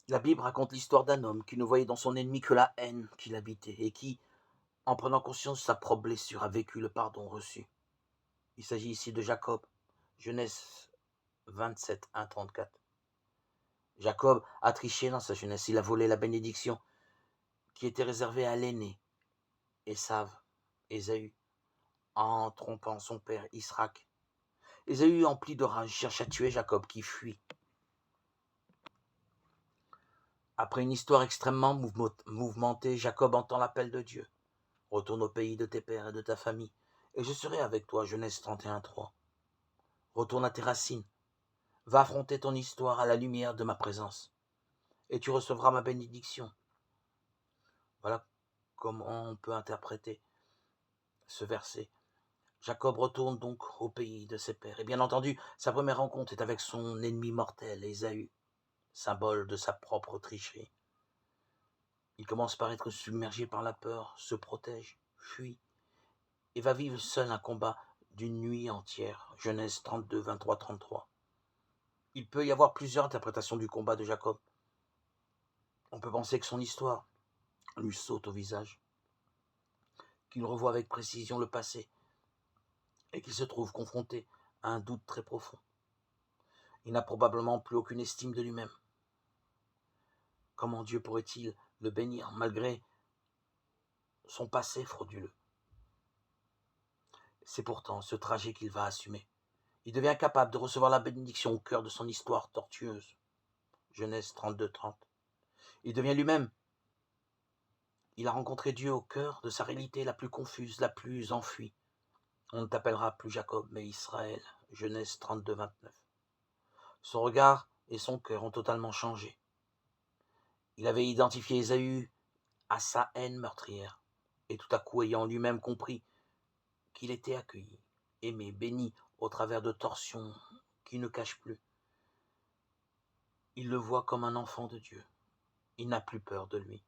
La Bible raconte l'histoire d'un homme qui ne voyait dans son ennemi que la haine qu'il habitait et qui, en prenant conscience de sa propre blessure, a vécu le pardon reçu. Il s'agit ici de Jacob, Genèse 27, 1, 34. Jacob a triché dans sa jeunesse, il a volé la bénédiction qui était réservée à l'aîné, Ésaü, en trompant son père Israël. Ésaü, empli de rage, cherche à tuer Jacob qui fuit. Après une histoire extrêmement mouvementée, Jacob entend l'appel de Dieu. Retourne au pays de tes pères et de ta famille, et je serai avec toi. Genèse 31, 3. Retourne à tes racines. Va affronter ton histoire à la lumière de ma présence, et tu recevras ma bénédiction. Voilà comment on peut interpréter ce verset. Jacob retourne donc au pays de ses pères. Et bien entendu, sa première rencontre est avec son ennemi mortel, Ésaü, symbole de sa propre tricherie. Il commence par être submergé par la peur, se protège, fuit, et va vivre seul un combat d'une nuit entière. Genèse 32, 23, 33. Il peut y avoir plusieurs interprétations du combat de Jacob. On peut penser que son histoire lui saute au visage, qu'il revoit avec précision le passé, et qu'il se trouve confronté à un doute très profond. Il n'a probablement plus aucune estime de lui-même. Comment Dieu pourrait-il le bénir malgré son passé frauduleux? C'est pourtant ce trajet qu'il va assumer. Il devient capable de recevoir la bénédiction au cœur de son histoire tortueuse. Genèse 32, 30. Il devient lui-même. Il a rencontré Dieu au cœur de sa réalité la plus confuse, la plus enfuie. On ne t'appellera plus Jacob, mais Israël. Genèse 32, 29. Son regard et son cœur ont totalement changé. Il avait identifié Ésaü à sa haine meurtrière, et tout à coup, ayant lui-même compris qu'il était accueilli, aimé, béni au travers de torsions qui ne cachent plus, il le voit comme un enfant de Dieu. Il n'a plus peur de lui.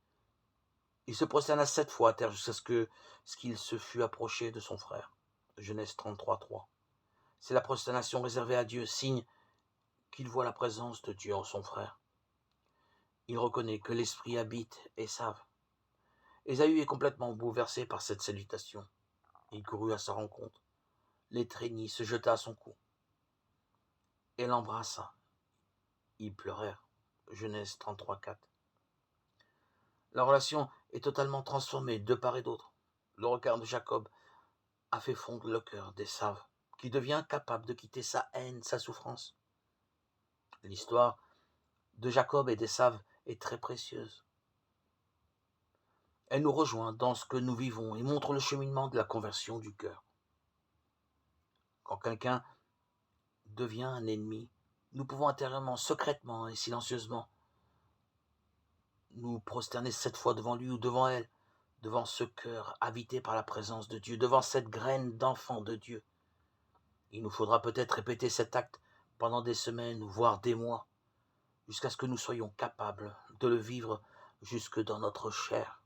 Il se prosterna 7 fois à terre jusqu'à ce qu'il se fût approché de son frère. Genèse 33, 3. C'est la prosternation réservée à Dieu, signe qu'il voit la présence de Dieu en son frère. Il reconnaît que l'Esprit habite Ésaü. Ésaü est complètement bouleversé par cette salutation. Il courut à sa rencontre, l'étreignit, se jeta à son cou et l'embrassa. Ils pleurèrent. Genèse 33, 4. La relation est totalement transformée de part et d'autre. Le regard de Jacob a fait fondre le cœur d'Ésaü, qui devient capable de quitter sa haine, sa souffrance. L'histoire de Jacob et d'Ésaü est très précieuse. Elle nous rejoint dans ce que nous vivons et montre le cheminement de la conversion du cœur. Quand quelqu'un devient un ennemi, nous pouvons intérieurement, secrètement et silencieusement nous prosterner 7 fois devant lui ou devant elle, devant ce cœur habité par la présence de Dieu, devant cette graine d'enfant de Dieu. Il nous faudra peut-être répéter cet acte pendant des semaines, voire des mois, jusqu'à ce que nous soyons capables de le vivre jusque dans notre chair.